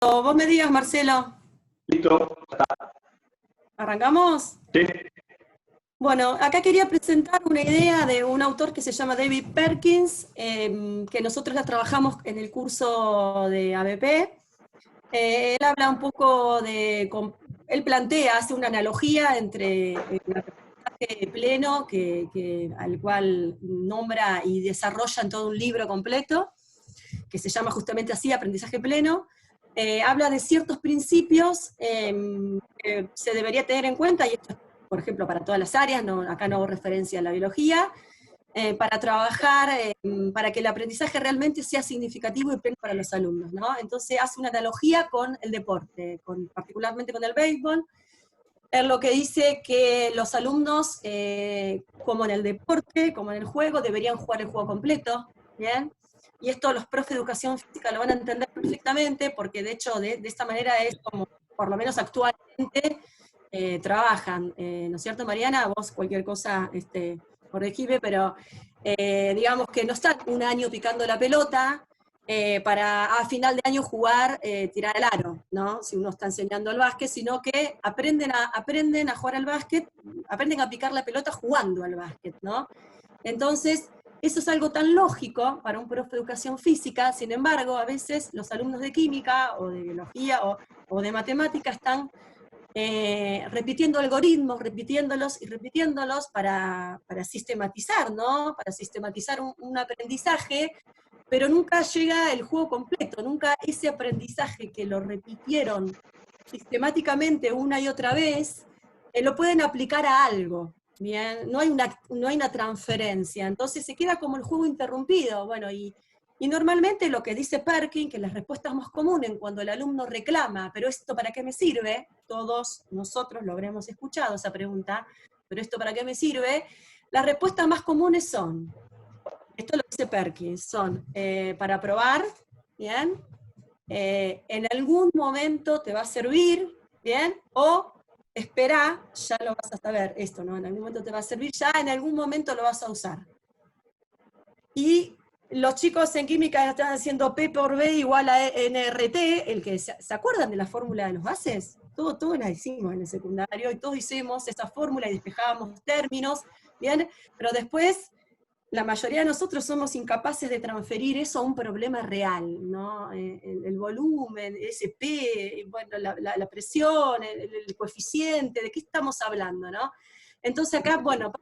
Vos me digas, Marcelo, Listo. ¿arrancamos? Sí. Bueno, acá quería presentar una idea de un autor que se llama David Perkins, que nosotros la trabajamos en el curso de ABP. Él habla un poco él plantea, hace una analogía entre el aprendizaje pleno, al cual nombra y desarrolla en todo un libro completo, que se llama justamente así, Aprendizaje Pleno. Habla de ciertos principios que se debería tener en cuenta, y esto es, por ejemplo, para todas las áreas, acá no hago referencia a la biología, para trabajar, para que el aprendizaje realmente sea significativo y pleno para los alumnos, ¿no? Entonces hace una analogía con el deporte, particularmente con el béisbol. Él lo que dice que los alumnos, como en el deporte, como en el juego, deberían jugar el juego completo, ¿bien? Y esto los profes de educación física lo van a entender perfectamente, porque de hecho de esta manera es como, por lo menos actualmente, trabajan. ¿No es cierto, Mariana? Vos cualquier cosa, corregime, pero digamos que no están un año picando la pelota, para a final de año jugar, tirar al aro, ¿no? Si uno está enseñando el básquet, sino que aprenden a jugar al básquet, aprenden a picar la pelota jugando al básquet, ¿no? Entonces, eso es algo tan lógico para un profe de educación física. Sin embargo, a veces los alumnos de química o de biología o de matemática están repitiendo algoritmos, repitiéndolos y repitiéndolos para sistematizar, ¿no? Para sistematizar un aprendizaje, pero nunca llega el juego completo, nunca ese aprendizaje que lo repitieron sistemáticamente una y otra vez, lo pueden aplicar a algo, ¿bien? No hay una transferencia, entonces se queda como el juego interrumpido. Bueno, y normalmente lo que dice Perkin, que las respuestas más comunes cuando el alumno reclama, ¿pero esto para qué me sirve? Todos nosotros lo habremos escuchado esa pregunta, ¿pero esto para qué me sirve? Las respuestas más comunes son, esto lo dice Perkins, son para probar, ¿bien? En algún momento te va a servir, ¿bien? O espera, ya lo vas a saber, esto, ¿no? En algún momento te va a servir, ya en algún momento lo vas a usar. Y los chicos en química están haciendo P por B igual a nRT, ¿se acuerdan de la fórmula de los gases? Todos la hicimos en el secundario, y todos hicimos esa fórmula y despejábamos términos, ¿bien? Pero después la mayoría de nosotros somos incapaces de transferir eso a un problema real, ¿no? El volumen, ese P, bueno, la presión, el coeficiente, ¿de qué estamos hablando, no? Entonces acá, bueno,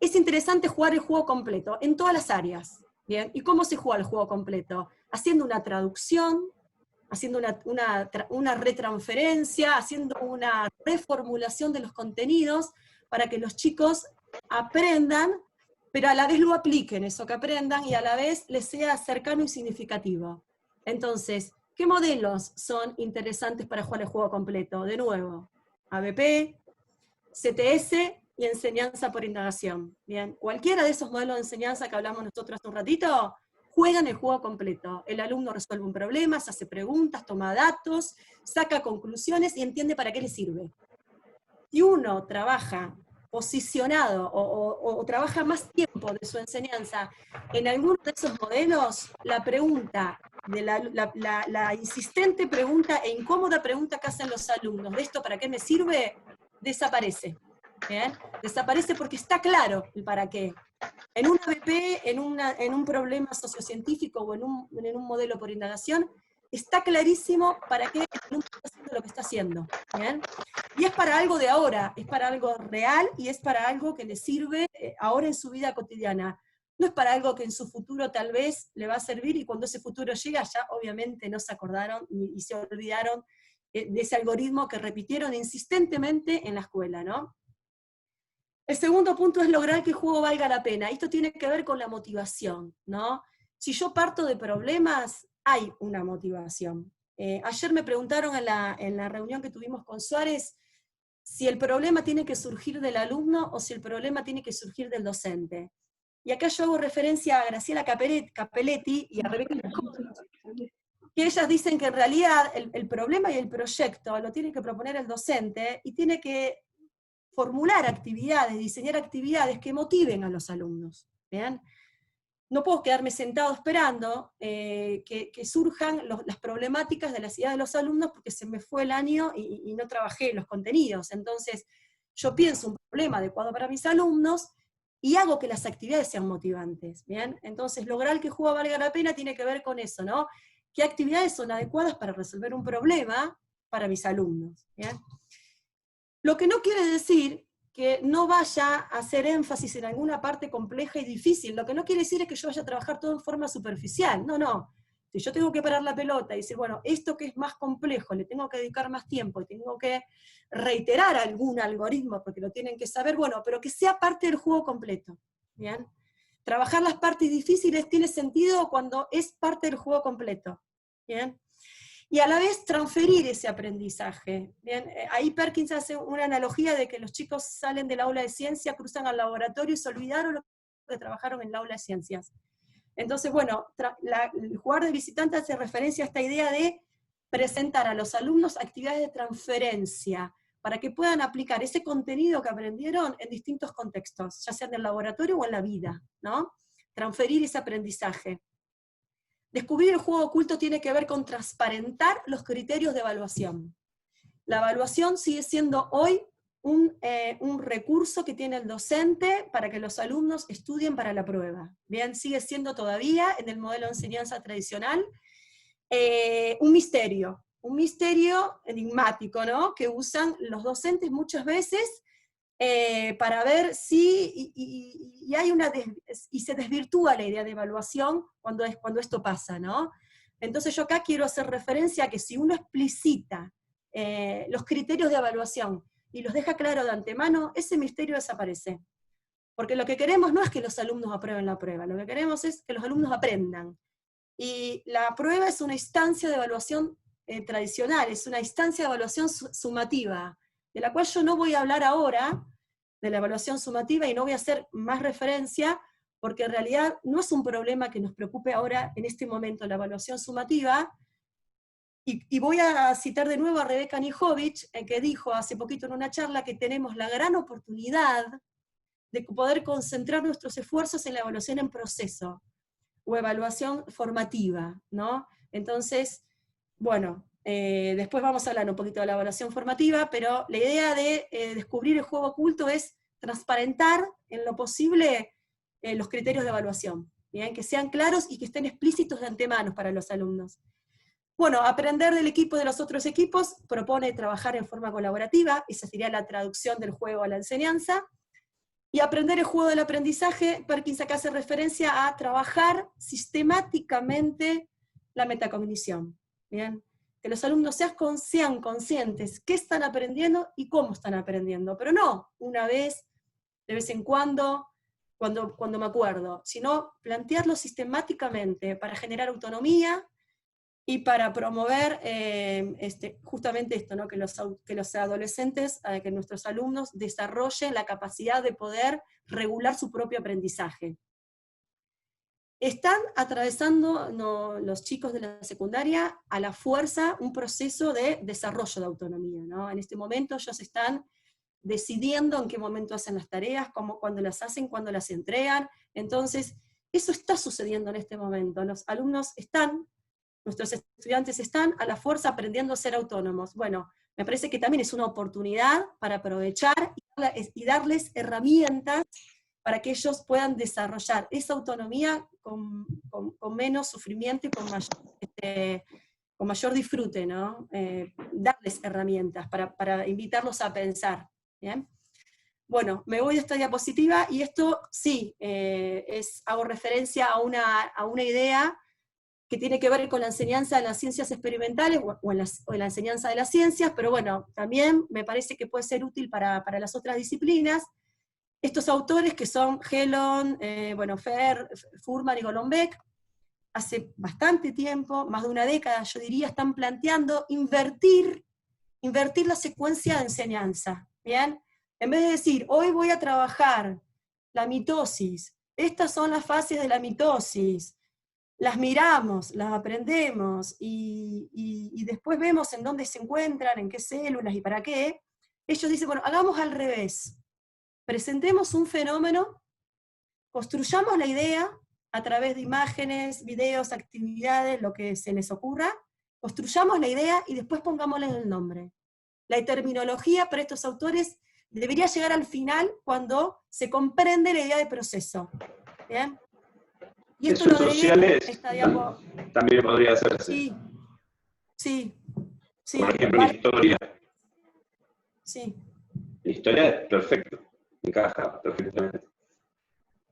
es interesante jugar el juego completo, en todas las áreas, ¿bien? ¿Y cómo se juega el juego completo? Haciendo una traducción, haciendo una retransferencia, haciendo una reformulación de los contenidos, para que los chicos aprendan, pero a la vez lo apliquen, eso que aprendan, y a la vez les sea cercano y significativo. Entonces, ¿qué modelos son interesantes para jugar el juego completo? De nuevo, ABP, CTS y enseñanza por indagación. Bien, cualquiera de esos modelos de enseñanza que hablamos nosotros hace un ratito, juegan el juego completo. El alumno resuelve un problema, se hace preguntas, toma datos, saca conclusiones y entiende para qué le sirve. Si uno trabaja posicionado o trabaja más tiempo de su enseñanza en alguno de esos modelos, la pregunta, la insistente pregunta e incómoda pregunta que hacen los alumnos, ¿de esto para qué me sirve?, desaparece. ¿Bien? Desaparece porque está claro el para qué. En un ABP, en un problema sociocientífico o en un modelo por indagación, está clarísimo para qué el alumno está haciendo lo que está haciendo. ¿Bien? Y es para algo de ahora, es para algo real y es para algo que le sirve ahora en su vida cotidiana. No es para algo que en su futuro tal vez le va a servir, y cuando ese futuro llega ya obviamente no se acordaron y se olvidaron de ese algoritmo que repitieron insistentemente en la escuela, ¿no? El segundo punto es lograr que el juego valga la pena. Esto tiene que ver con la motivación, ¿no? Si yo parto de problemas, hay una motivación. Ayer me preguntaron en la reunión que tuvimos con Suárez si el problema tiene que surgir del alumno o si el problema tiene que surgir del docente. Y acá yo hago referencia a Graciela Capelletti y a Rebeca, que ellas dicen que en realidad el problema y el proyecto lo tiene que proponer el docente y tiene que formular actividades, diseñar actividades que motiven a los alumnos. ¿Bien? no puedo quedarme sentado esperando que surjan las problemáticas de las ideas de los alumnos porque se me fue el año y no trabajé los contenidos. Entonces, yo pienso un problema adecuado para mis alumnos y hago que las actividades sean motivantes, ¿bien? Entonces, lograr que el juego valga la pena tiene que ver con eso, ¿no? ¿Qué actividades son adecuadas para resolver un problema para mis alumnos? ¿Bien? Lo que no quiere decir que no vaya a hacer énfasis en alguna parte compleja y difícil. Lo que no quiere decir es que yo vaya a trabajar todo en forma superficial. No, no. Si yo tengo que parar la pelota y decir, bueno, esto que es más complejo, le tengo que dedicar más tiempo y tengo que reiterar algún algoritmo porque lo tienen que saber, bueno, pero que sea parte del juego completo. ¿Bien? Trabajar las partes difíciles tiene sentido cuando es parte del juego completo. ¿Bien? Y a la vez transferir ese aprendizaje. ¿Bien? Ahí Perkins hace una analogía de que los chicos salen del aula de ciencia, cruzan al laboratorio y se olvidaron lo que trabajaron en el aula de ciencias. Entonces, bueno, el jugador de visitante hace referencia a esta idea de presentar a los alumnos actividades de transferencia, para que puedan aplicar ese contenido que aprendieron en distintos contextos, ya sea en el laboratorio o en la vida, ¿no? Transferir ese aprendizaje. Descubrir el juego oculto tiene que ver con transparentar los criterios de evaluación. La evaluación sigue siendo hoy un recurso que tiene el docente para que los alumnos estudien para la prueba. Bien, sigue siendo todavía, en el modelo de enseñanza tradicional, un misterio enigmático, ¿no? Que usan los docentes muchas veces para ver si, y hay y se desvirtúa la idea de evaluación cuando esto pasa, ¿no? Entonces yo acá quiero hacer referencia a que si uno explicita los criterios de evaluación y los deja claro de antemano, ese misterio desaparece. Porque lo que queremos no es que los alumnos aprueben la prueba, lo que queremos es que los alumnos aprendan. Y la prueba es una instancia de evaluación tradicional, es una instancia de evaluación sumativa, de la cual yo no voy a hablar ahora, de la evaluación sumativa, y no voy a hacer más referencia, porque en realidad no es un problema que nos preocupe ahora, en este momento, la evaluación sumativa. Y voy a citar de nuevo a Rebeca Nijovic, que dijo hace poquito en una charla que tenemos la gran oportunidad de poder concentrar nuestros esfuerzos en la evaluación en proceso, o evaluación formativa, ¿no? Entonces, bueno, después vamos a hablar un poquito de la evaluación formativa, pero la idea de descubrir el juego oculto es transparentar en lo posible los criterios de evaluación, ¿bien? Que sean claros y que estén explícitos de antemano para los alumnos. Bueno, aprender del equipo de los otros equipos propone trabajar en forma colaborativa, esa sería la traducción del juego a la enseñanza. Y aprender el juego del aprendizaje, Perkins acá hace referencia a trabajar sistemáticamente la metacognición. ¿Bien? Que los alumnos sean conscientes qué están aprendiendo y cómo están aprendiendo, pero no una vez, de vez en cuando me acuerdo, sino plantearlo sistemáticamente para generar autonomía y para promover justamente esto, ¿no? que los adolescentes, que nuestros alumnos desarrollen la capacidad de poder regular su propio aprendizaje. Están atravesando los chicos de la secundaria a la fuerza un proceso de desarrollo de autonomía, ¿no? En este momento ellos están decidiendo en qué momento hacen las tareas, cuándo las hacen, cuándo las entregan. Entonces, eso está sucediendo en este momento. Los alumnos nuestros estudiantes están a la fuerza aprendiendo a ser autónomos. Bueno, me parece que también es una oportunidad para aprovechar y darles herramientas para que ellos puedan desarrollar esa autonomía con menos sufrimiento y con mayor disfrute, ¿no? Darles herramientas para invitarlos a pensar. ¿Bien? Bueno, me voy de esta diapositiva, y esto sí, hago referencia a una idea que tiene que ver con la enseñanza de las ciencias experimentales, o en la enseñanza de las ciencias, pero bueno, también me parece que puede ser útil para las otras disciplinas. Estos autores que son Helon, Fuhrman y Golombek, hace bastante tiempo, más de una década yo diría, están planteando invertir la secuencia de enseñanza, ¿bien? En vez de decir, hoy voy a trabajar la mitosis, estas son las fases de la mitosis, las miramos, las aprendemos, y después vemos en dónde se encuentran, en qué células y para qué. Ellos dicen, bueno, hagamos al revés. Presentemos un fenómeno, construyamos la idea, a través de imágenes, videos, actividades, lo que se les ocurra, construyamos la idea y después pongámosle el nombre. La terminología para estos autores debería llegar al final cuando se comprende la idea de proceso. ¿Bien? Y esto Eso lo agregué sociales esta diapo. también podría hacerse. Sí, sí, sí, Por ejemplo, vale. historia. Sí. La historia es perfecto, encaja perfectamente.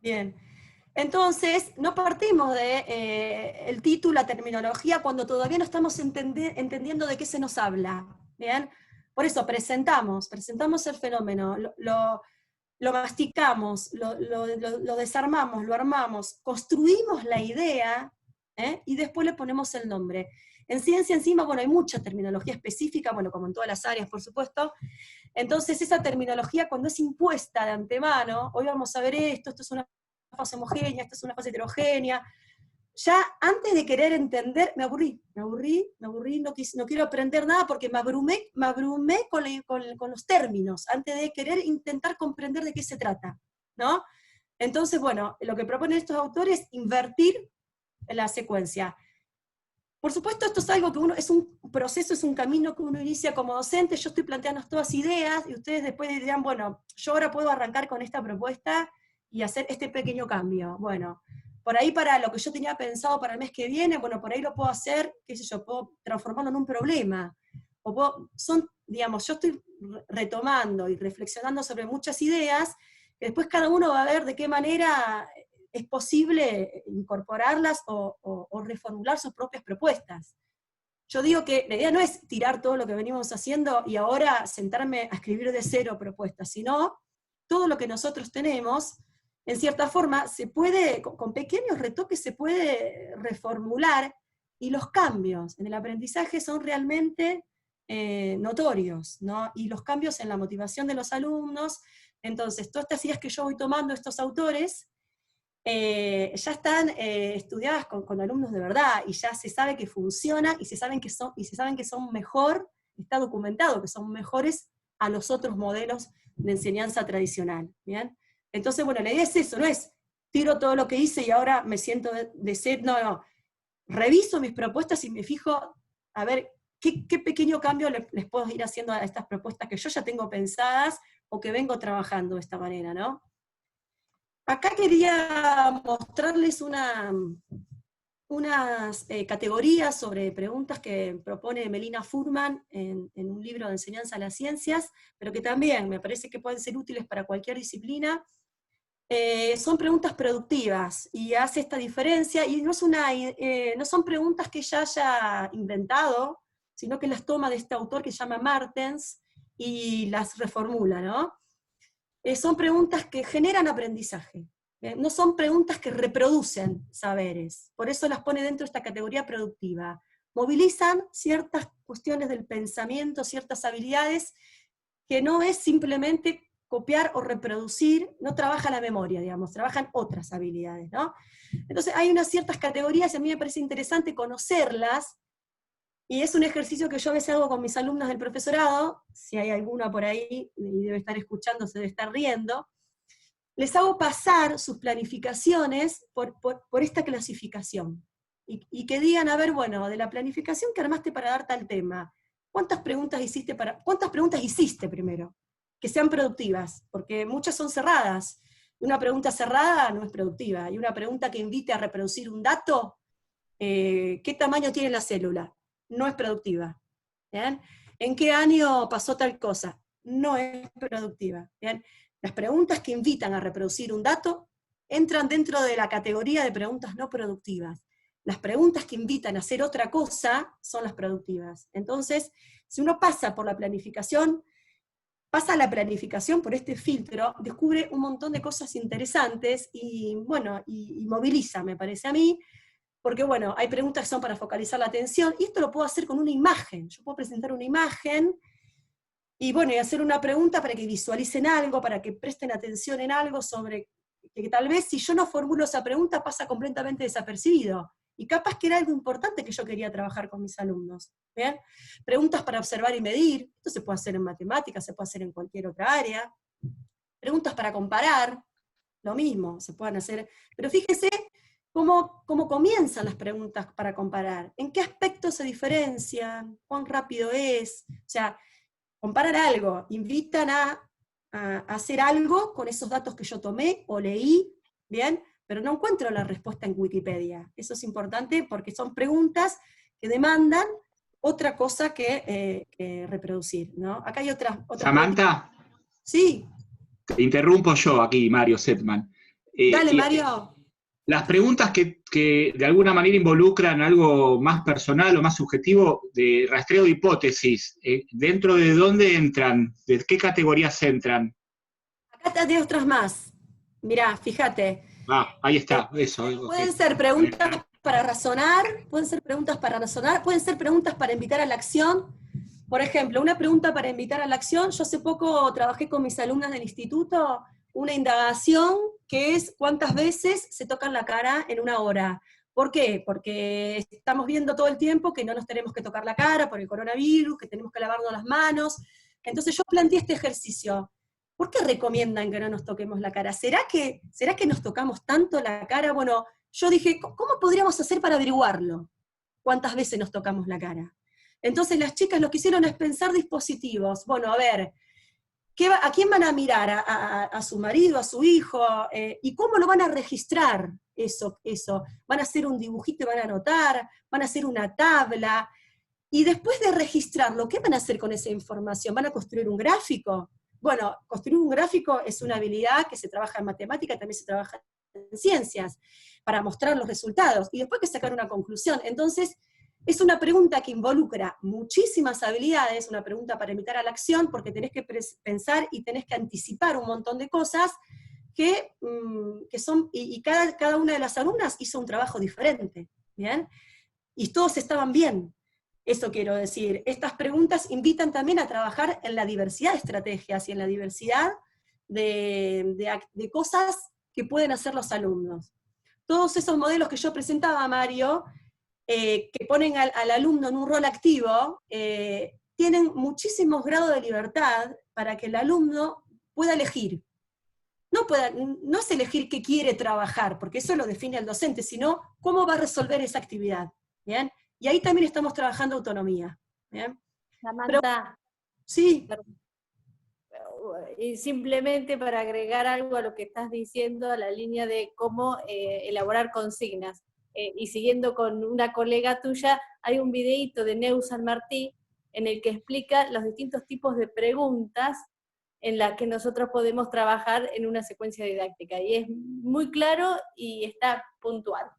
Bien. Entonces, no partimos de el título, la terminología, cuando todavía no estamos entendiendo de qué se nos habla. ¿Bien? Por eso presentamos el fenómeno, lo masticamos, lo desarmamos, lo armamos, construimos la idea, y después le ponemos el nombre. En ciencia encima, bueno, hay mucha terminología específica, bueno, como en todas las áreas, por supuesto. Entonces, esa terminología, cuando es impuesta de antemano, hoy vamos a ver esto es una fase homogénea, esto es una fase heterogénea, ya antes de querer entender, me aburrí, no quiero aprender nada porque me abrumé con los términos, antes de querer intentar comprender de qué se trata, ¿no? Entonces, bueno, lo que proponen estos autores es invertir la secuencia. Por supuesto, esto es algo que es un proceso, es un camino que uno inicia como docente. Yo estoy planteando todas ideas y ustedes después dirán, bueno, yo ahora puedo arrancar con esta propuesta y hacer este pequeño cambio. Bueno, por ahí para lo que yo tenía pensado para el mes que viene, bueno, por ahí lo puedo hacer, qué sé yo, puedo transformarlo en un problema. Digamos, yo estoy retomando y reflexionando sobre muchas ideas, que después cada uno va a ver de qué manera es posible incorporarlas o reformular sus propias propuestas. Yo digo que la idea no es tirar todo lo que venimos haciendo y ahora sentarme a escribir de cero propuestas, sino todo lo que nosotros tenemos, en cierta forma, se puede, con pequeños retoques se puede reformular, y los cambios en el aprendizaje son realmente notorios, ¿no? Y los cambios en la motivación de los alumnos. Entonces, todas estas ideas que yo voy tomando estos autores, ya están estudiadas con alumnos de verdad, y ya se sabe que funciona, y se saben que son mejor, está documentado que son mejores a los otros modelos de enseñanza tradicional. ¿Bien? Entonces, bueno, la idea es eso, no es tiro todo lo que hice y ahora me siento de ser, no, reviso mis propuestas y me fijo, a ver, qué pequeño cambio les puedo ir haciendo a estas propuestas que yo ya tengo pensadas o que vengo trabajando de esta manera, ¿no? Acá quería mostrarles unas categorías sobre preguntas que propone Melina Furman en un libro de enseñanza a las ciencias, pero que también me parece que pueden ser útiles para cualquier disciplina. Son preguntas productivas, y hace esta diferencia, y no son preguntas que ella haya inventado, sino que las toma de este autor que se llama Martens, y las reformula, ¿no? Son preguntas que generan aprendizaje, no son preguntas que reproducen saberes, por eso las pone dentro de esta categoría productiva. Movilizan ciertas cuestiones del pensamiento, ciertas habilidades, que no es simplemente copiar o reproducir, no trabaja la memoria, digamos, trabajan otras habilidades, ¿no? Entonces hay unas ciertas categorías, y a mí me parece interesante conocerlas, y es un ejercicio que yo a veces hago con mis alumnos del profesorado, si hay alguna por ahí, y debe estar escuchando, se debe estar riendo, les hago pasar sus planificaciones por esta clasificación, y que digan, a ver, bueno, de la planificación que armaste para dar tal tema, ¿cuántas preguntas hiciste primero? Que sean productivas, porque muchas son cerradas. Una pregunta cerrada no es productiva, y una pregunta que invite a reproducir un dato, ¿qué tamaño tiene la célula? No es productiva. ¿Bien? ¿En qué año pasó tal cosa? No es productiva. ¿Bien? Las preguntas que invitan a reproducir un dato entran dentro de la categoría de preguntas no productivas. Las preguntas que invitan a hacer otra cosa son las productivas. Entonces, si uno pasa la planificación por este filtro, descubre un montón de cosas interesantes, y bueno, y moviliza, me parece a mí, porque bueno, hay preguntas que son para focalizar la atención, y esto lo puedo hacer con una imagen. Yo puedo presentar una imagen, y bueno, y hacer una pregunta para que visualicen algo, para que presten atención en algo sobre que tal vez si yo no formulo esa pregunta pasa completamente desapercibido, y capaz que era algo importante que yo quería trabajar con mis alumnos. ¿Bien? Preguntas para observar y medir, esto se puede hacer en matemáticas, se puede hacer en cualquier otra área. Preguntas para comparar, lo mismo, se pueden hacer, pero fíjese cómo comienzan las preguntas para comparar, en qué aspectos se diferencian, cuán rápido es, o sea, comparar algo, invitan a hacer algo con esos datos que yo tomé o leí, ¿bien? Pero no encuentro la respuesta en Wikipedia. Eso es importante porque son preguntas que demandan otra cosa que reproducir, ¿no? Acá hay otra pregunta. Samantha, Sí, te interrumpo yo aquí, Mario Setman. dale, Mario. Las preguntas que de alguna manera involucran algo más personal o más subjetivo de rastreo de hipótesis, ¿dentro de dónde entran? ¿De qué categorías entran? Acá te otras más. Mirá, fíjate. Ahí está, eso. Pueden ser preguntas para razonar, pueden ser preguntas para invitar a la acción. Por ejemplo, una pregunta para invitar a la acción, yo hace poco trabajé con mis alumnas del instituto una indagación que es cuántas veces se tocan la cara en una hora. ¿Por qué? Porque estamos viendo todo el tiempo que no nos tenemos que tocar la cara por el coronavirus, que tenemos que lavarnos las manos. Entonces yo planteé este ejercicio. ¿Por qué recomiendan que no nos toquemos la cara? ¿Será que nos tocamos tanto la cara? Bueno, yo dije, ¿cómo podríamos hacer para averiguarlo? ¿Cuántas veces nos tocamos la cara? Entonces las chicas lo que hicieron es pensar dispositivos. Bueno, a ver, ¿a quién van a mirar? ¿A su marido, a su hijo? ¿Y cómo lo van a registrar eso? ¿Van a hacer un dibujito y van a anotar? ¿Van a hacer una tabla? Y después de registrarlo, ¿qué van a hacer con esa información? ¿Van a construir un gráfico? Bueno, construir un gráfico es una habilidad que se trabaja en matemática, también se trabaja en ciencias, para mostrar los resultados, y después hay que sacar una conclusión. Entonces, es una pregunta que involucra muchísimas habilidades, una pregunta para invitar a la acción, porque tenés que pensar y tenés que anticipar un montón de cosas que son, y cada una de las alumnas hizo un trabajo diferente, ¿bien? Y todos estaban bien. Eso quiero decir. Estas preguntas invitan también a trabajar en la diversidad de estrategias y en la diversidad de cosas que pueden hacer los alumnos. Todos esos modelos que yo presentaba, Mario, que ponen al alumno en un rol activo, tienen muchísimos grados de libertad para que el alumno pueda elegir. No es elegir qué quiere trabajar, porque eso lo define el docente, sino cómo va a resolver esa actividad. ¿Bien? Y ahí también estamos trabajando autonomía. ¿Bien? Samantha, sí. Y simplemente para agregar algo a lo que estás diciendo, a la línea de cómo elaborar consignas, y siguiendo con una colega tuya, hay un videíto de Neu San Martí en el que explica los distintos tipos de preguntas en las que nosotros podemos trabajar en una secuencia didáctica, y es muy claro y está puntual.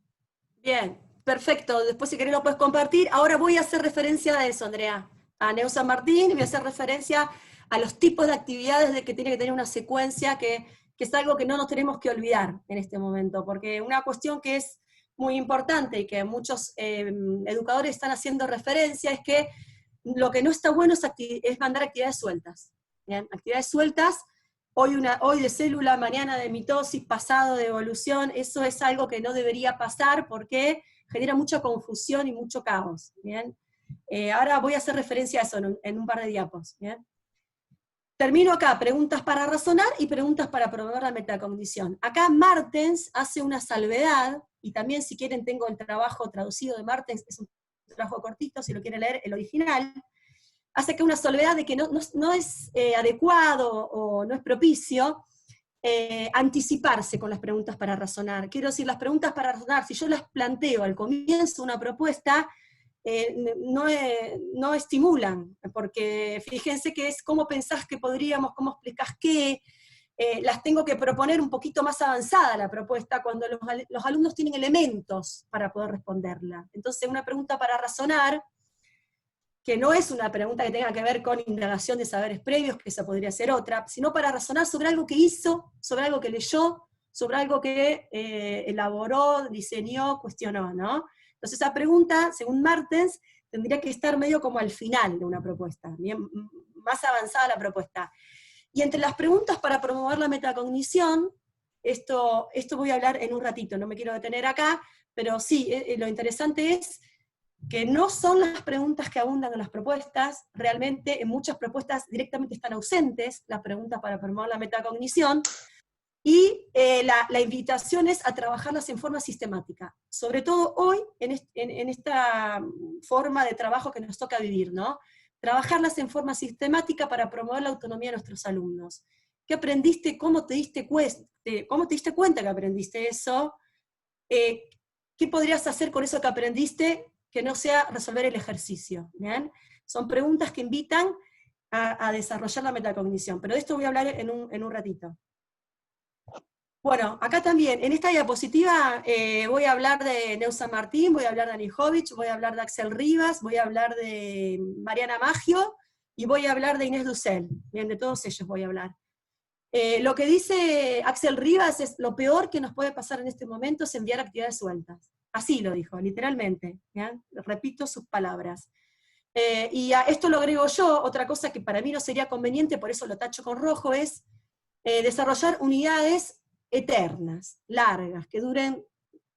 Bien, perfecto, después si querés lo puedes compartir. Ahora voy a hacer referencia a eso, Andrea, a Neu San Martín, y voy a hacer referencia a los tipos de actividades de que tiene que tener una secuencia, que es algo que no nos tenemos que olvidar en este momento, porque una cuestión que es muy importante y que muchos educadores están haciendo referencia es que lo que no está bueno es mandar actividades sueltas. ¿Bien? Actividades sueltas, hoy de célula, mañana de mitosis, pasado de evolución, eso es algo que no debería pasar porque genera mucha confusión y mucho caos. ¿Bien? Ahora voy a hacer referencia a eso en un par de diapos. ¿Bien? Termino acá, preguntas para razonar y preguntas para promover la metacognición. Acá Martens hace una salvedad, y también si quieren tengo el trabajo traducido de Martens, es un trabajo cortito, si lo quieren leer, el original, hace que una salvedad de que no es adecuado o no es propicio anticiparse con las preguntas para razonar. Quiero decir, las preguntas para razonar, si yo las planteo al comienzo de una propuesta, no estimulan, porque fíjense que es cómo pensás que podríamos, cómo explicás qué, las tengo que proponer un poquito más avanzada la propuesta, cuando los alumnos tienen elementos para poder responderla. Entonces una pregunta para razonar, que no es una pregunta que tenga que ver con indagación de saberes previos, que esa podría ser otra, sino para razonar sobre algo que hizo, sobre algo que leyó, sobre algo que elaboró, diseñó, cuestionó, ¿no? Entonces esa pregunta, según Martens, tendría que estar medio como al final de una propuesta, bien, más avanzada la propuesta. Y entre las preguntas para promover la metacognición, esto voy a hablar en un ratito, no me quiero detener acá, pero sí, lo interesante es que no son las preguntas que abundan en las propuestas, realmente en muchas propuestas directamente están ausentes las preguntas para promover la metacognición, Y la invitación es a trabajarlas en forma sistemática, sobre todo hoy, en esta forma de trabajo que nos toca vivir, ¿no? Trabajarlas en forma sistemática para promover la autonomía de nuestros alumnos. ¿Qué aprendiste? ¿Cómo te diste cuenta que aprendiste eso? ¿Qué podrías hacer con eso que aprendiste que no sea resolver el ejercicio? ¿Bien? Son preguntas que invitan a desarrollar la metacognición, pero de esto voy a hablar en un ratito. Bueno, acá también, en esta diapositiva voy a hablar de Neusa Martín, voy a hablar de Anijovic, voy a hablar de Axel Rivas, voy a hablar de Mariana Maggio, y voy a hablar de Inés Dussel. Bien, de todos ellos voy a hablar. Lo que dice Axel Rivas es: lo peor que nos puede pasar en este momento es enviar actividades sueltas. Así lo dijo, literalmente. ¿Bien? Repito sus palabras. Y a esto lo agrego yo, otra cosa que para mí no sería conveniente, por eso lo tacho con rojo, es desarrollar unidades eternas, largas, que duren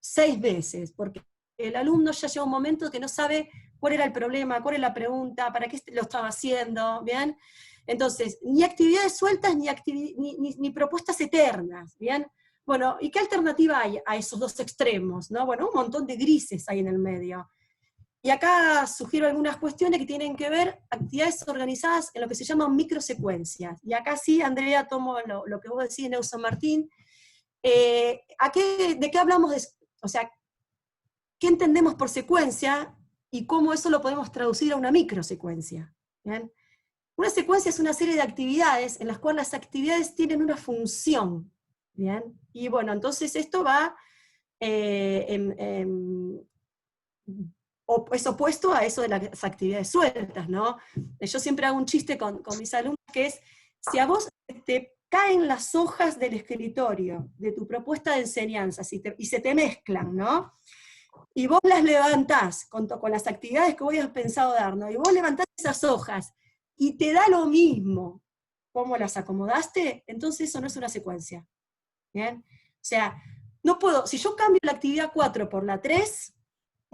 6 meses, porque el alumno ya llega un momento que no sabe cuál era el problema, cuál es la pregunta, para qué lo estaba haciendo, ¿bien? Entonces, ni actividades sueltas, ni propuestas eternas, ¿bien? Bueno, ¿y qué alternativa hay a esos dos extremos, ¿no? Bueno, un montón de grises hay en el medio. Y acá sugiero algunas cuestiones que tienen que ver actividades organizadas en lo que se llaman microsecuencias. Y acá sí, Andrea, tomo lo que vos decís, Neusa Martín. ¿De qué hablamos? O sea, ¿qué entendemos por secuencia y cómo eso lo podemos traducir a una microsecuencia? ¿Bien? Una secuencia es una serie de actividades en las cuales las actividades tienen una función. ¿Bien? Y bueno, entonces esto va es opuesto a eso de las actividades sueltas, ¿no? Yo siempre hago un chiste con mis alumnos que es: si a vos te caen las hojas del escritorio de tu propuesta de enseñanza y se te mezclan, ¿no? Y vos las levantás con las actividades que vos habías pensado dar, ¿no? Y vos levantás esas hojas y te da lo mismo cómo las acomodaste, entonces eso no es una secuencia. ¿Bien? O sea, no puedo, si yo cambio la actividad 4 por la 3,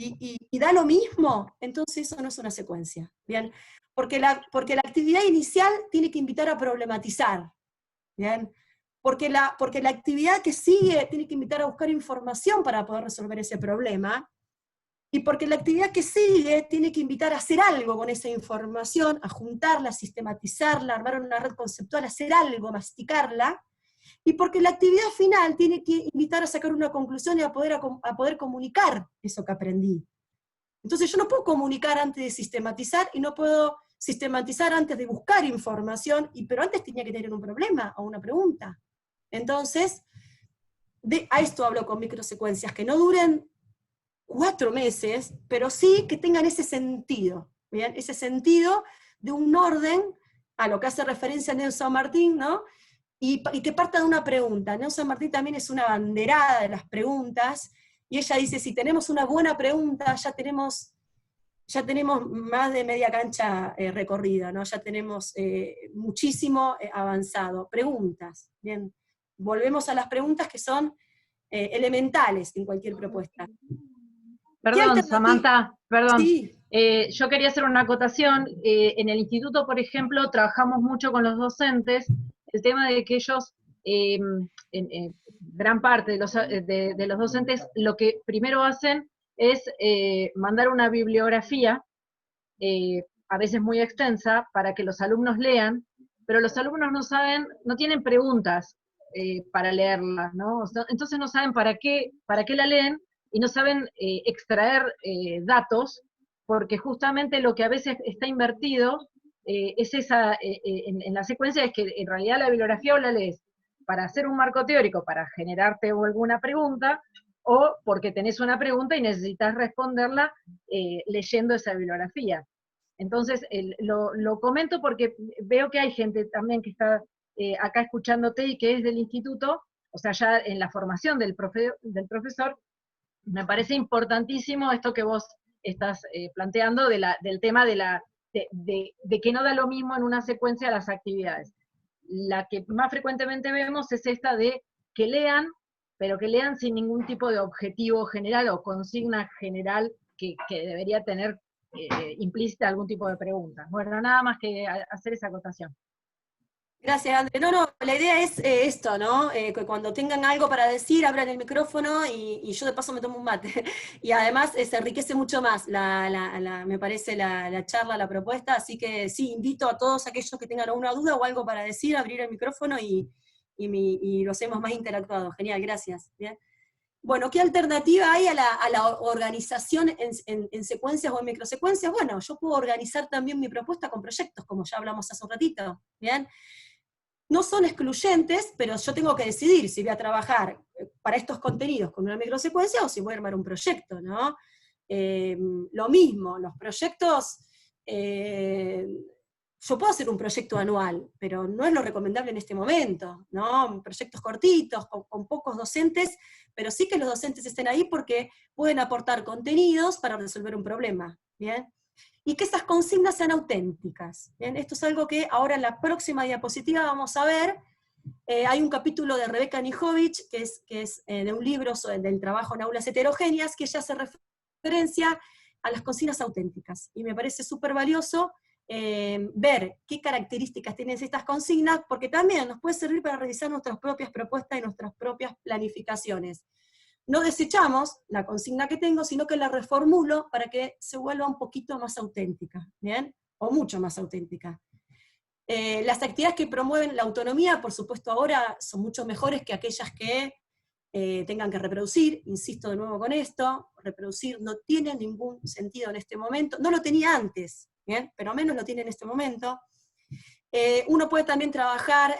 y da lo mismo, entonces eso no es una secuencia. ¿Bien? Porque la actividad inicial tiene que invitar a problematizar. ¿Bien? Porque la actividad que sigue tiene que invitar a buscar información para poder resolver ese problema, y porque la actividad que sigue tiene que invitar a hacer algo con esa información, a juntarla, a sistematizarla, a armar una red conceptual, a hacer algo, masticarla, y porque la actividad final tiene que invitar a sacar una conclusión y a poder comunicar eso que aprendí. Entonces yo no puedo comunicar antes de sistematizar, y no puedo sistematizar antes de buscar información, pero antes tenía que tener un problema o una pregunta. Entonces, a esto hablo con microsecuencias, que no duren 4 meses, pero sí que tengan ese sentido, ¿bien? Ese sentido de un orden a lo que hace referencia a Neusa Martín, ¿no? Y que parta de una pregunta. Neusa Martín también es una abanderada de las preguntas, y ella dice: si tenemos una buena pregunta, ya tenemos más de media cancha recorrida, ¿no? Ya tenemos muchísimo avanzado. Preguntas, ¿bien? Volvemos a las preguntas, que son elementales en cualquier propuesta. Perdón, Samantha, perdón. Sí. Yo quería hacer una acotación. En el instituto, por ejemplo, trabajamos mucho con los docentes el tema de que ellos, gran parte de los docentes, lo que primero hacen es mandar una bibliografía, a veces muy extensa, para que los alumnos lean, pero los alumnos no tienen preguntas para leerla, ¿no? Entonces no saben para qué la leen, y no saben extraer datos, porque justamente lo que a veces está invertido es en la secuencia, es que en realidad la bibliografía o la lees para hacer un marco teórico, para generarte alguna pregunta, o porque tenés una pregunta y necesitas responderla leyendo esa bibliografía. Entonces, lo comento porque veo que hay gente también que está acá escuchándote y que es del instituto, o sea, ya en la formación del profesor. Me parece importantísimo esto que vos estás planteando del tema de que no da lo mismo en una secuencia las actividades. La que más frecuentemente vemos es esta de que lean, pero que lean sin ningún tipo de objetivo general o consigna general que debería tener implícita algún tipo de pregunta. Bueno, nada más que hacer esa acotación. Gracias, André. No, la idea es esto, ¿no? Que cuando tengan algo para decir, abran el micrófono y yo de paso me tomo un mate. Y además se enriquece mucho más, me parece, la charla, la propuesta. Así que sí, invito a todos aquellos que tengan alguna duda o algo para decir, abrir el micrófono y lo hacemos más interactuado. Genial, gracias. Bien. Bueno, ¿qué alternativa hay a la organización en secuencias o en microsecuencias? Bueno, yo puedo organizar también mi propuesta con proyectos, como ya hablamos hace un ratito. ¿Bien? No son excluyentes, pero yo tengo que decidir si voy a trabajar para estos contenidos con una microsecuencia o si voy a armar un proyecto, ¿no? Lo mismo, los proyectos, yo puedo hacer un proyecto anual, pero no es lo recomendable en este momento, ¿no? Proyectos cortitos, con pocos docentes, pero sí que los docentes estén ahí porque pueden aportar contenidos para resolver un problema, ¿bien? Y que esas consignas sean auténticas. ¿Bien? Esto es algo que ahora en la próxima diapositiva vamos a ver. Hay un capítulo de Rebeca Nijovic, que es de un libro del trabajo en aulas heterogéneas, que ella hace referencia a las consignas auténticas. Y me parece súper valioso ver qué características tienen estas consignas, porque también nos puede servir para revisar nuestras propias propuestas y nuestras propias planificaciones. No desechamos la consigna que tengo, sino que la reformulo para que se vuelva un poquito más auténtica, ¿bien? O mucho más auténtica. Las actividades que promueven la autonomía, por supuesto ahora, son mucho mejores que aquellas que tengan que reproducir, insisto de nuevo con esto, reproducir no tiene ningún sentido en este momento, no lo tenía antes, ¿bien? Pero menos lo tiene en este momento. Uno puede también trabajar,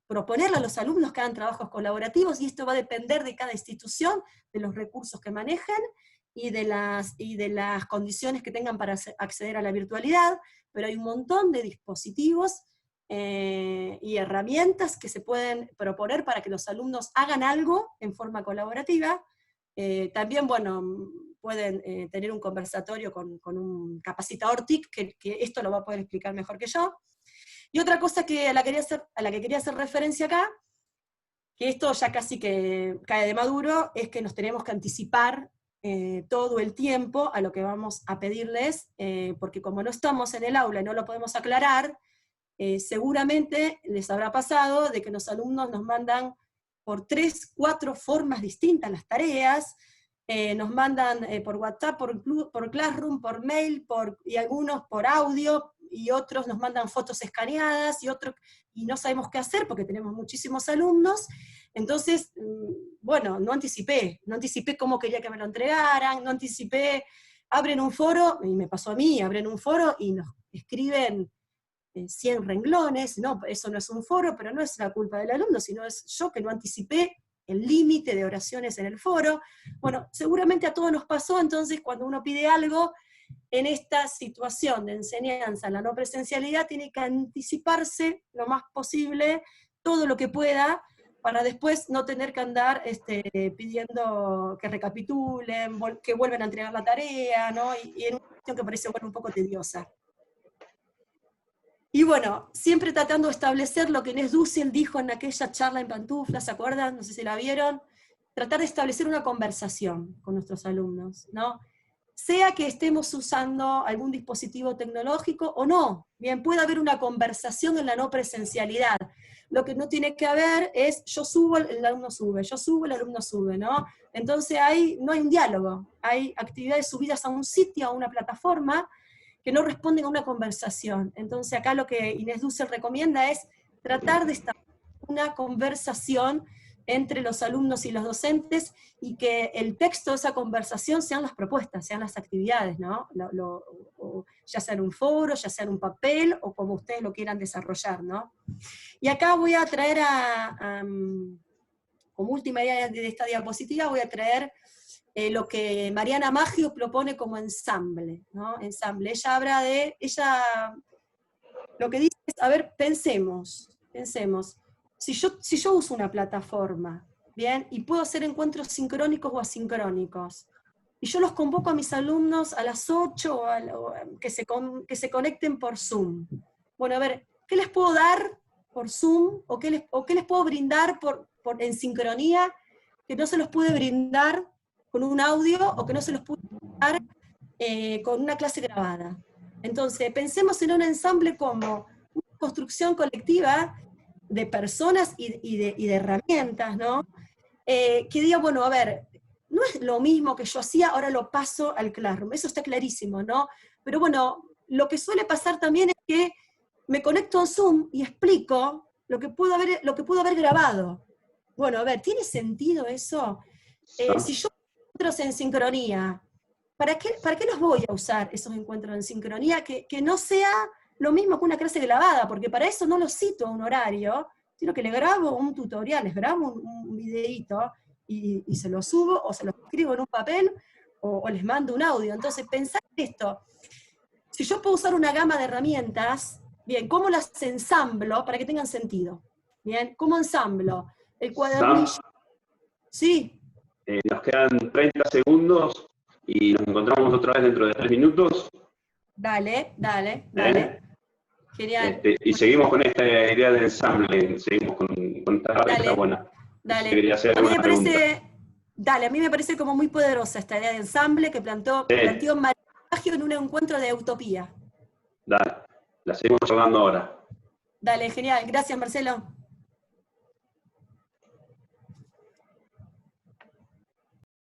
proponerle a los alumnos que hagan trabajos colaborativos, y esto va a depender de cada institución, de los recursos que manejen, y de las condiciones que tengan para acceder a la virtualidad, pero hay un montón de dispositivos y herramientas que se pueden proponer para que los alumnos hagan algo en forma colaborativa. También, bueno, pueden tener un conversatorio con un capacitador TIC, que esto lo va a poder explicar mejor que yo. Y otra cosa a la que quería hacer referencia acá, que esto ya casi que cae de maduro, es que nos tenemos que anticipar todo el tiempo a lo que vamos a pedirles, porque como no estamos en el aula y no lo podemos aclarar, seguramente les habrá pasado de que los alumnos nos mandan por 3, 4 formas distintas las tareas, nos mandan por WhatsApp, por Classroom, por mail, y algunos por audio, y otros nos mandan fotos escaneadas, y no sabemos qué hacer porque tenemos muchísimos alumnos. Entonces, bueno, no anticipé cómo quería que me lo entregaran, no anticipé, abren un foro, y me pasó a mí, abren un foro y nos escriben 100 renglones, no, eso no es un foro, pero no es la culpa del alumno, sino es yo que no anticipé el límite de oraciones en el foro. Bueno, seguramente a todos nos pasó, entonces cuando uno pide algo, en esta situación de enseñanza, la no presencialidad, tiene que anticiparse lo más posible, todo lo que pueda, para después no tener que andar pidiendo que recapitulen, que vuelvan a entregar la tarea, ¿no? Y en una cuestión que parece un poco tediosa. Y bueno, siempre tratando de establecer lo que Inés Dussel dijo en aquella charla en pantuflas, ¿se acuerdan? No sé si la vieron. Tratar de establecer una conversación con nuestros alumnos, ¿no? Sea que estemos usando algún dispositivo tecnológico o no. Bien, puede haber una conversación en la no presencialidad. Lo que no tiene que haber es yo subo, el alumno sube, yo subo, el alumno sube, ¿no? Entonces no hay un diálogo. Hay actividades subidas a un sitio, a una plataforma, que no responden a una conversación. Entonces acá lo que Inés Dussel recomienda es tratar de establecer una conversación entre los alumnos y los docentes, y que el texto de esa conversación sean las propuestas, sean las actividades, ¿no? Ya sea en un foro, ya sea en un papel, o como ustedes lo quieran desarrollar, ¿no? Y acá voy a traer como última idea de esta diapositiva, voy a traer lo que Mariana Maggio propone como ensamble, ¿no? Ensamble. Ella lo que dice es, a ver, pensemos. Si yo uso una plataforma, ¿bien? Y puedo hacer encuentros sincrónicos o asincrónicos, y yo los convoco a mis alumnos a las 8 que se conecten por Zoom. Bueno, a ver, ¿qué les puedo dar por Zoom? ¿O qué les puedo brindar en sincronía que no se los puede brindar con un audio, o que no se los puede brindar con una clase grabada? Entonces, pensemos en un ensamble como construcción colectiva de personas y de herramientas, ¿no? Que diga, bueno, a ver, no es lo mismo que yo hacía, ahora lo paso al Classroom, eso está clarísimo, ¿no? Pero bueno, lo que suele pasar también es que me conecto a Zoom y explico lo que pudo haber grabado. Bueno, a ver, ¿tiene sentido eso? Si yo encuentros en sincronía, ¿para qué los voy a usar esos encuentros en sincronía? Que no sea lo mismo que una clase grabada, porque para eso no los cito a un horario, sino que le grabo un tutorial, les grabo un videíto y se lo subo, o se lo escribo en un papel, o les mando un audio. Entonces, pensar esto, si yo puedo usar una gama de herramientas, bien, ¿cómo las ensamblo para que tengan sentido? Bien, ¿cómo ensamblo? El cuadernillo. Sam, Sí. nos quedan 30 segundos y nos encontramos otra vez dentro de 3 minutos. Dale. Genial. Y seguimos con esta idea del ensamble, seguimos con esta parte que está buena. Dale. Quería hacer alguna pregunta. A mí me parece como muy poderosa esta idea de ensamble que planteó Mario Baggio en un encuentro de utopía. Dale, la seguimos hablando ahora. Dale, genial. Gracias, Marcelo.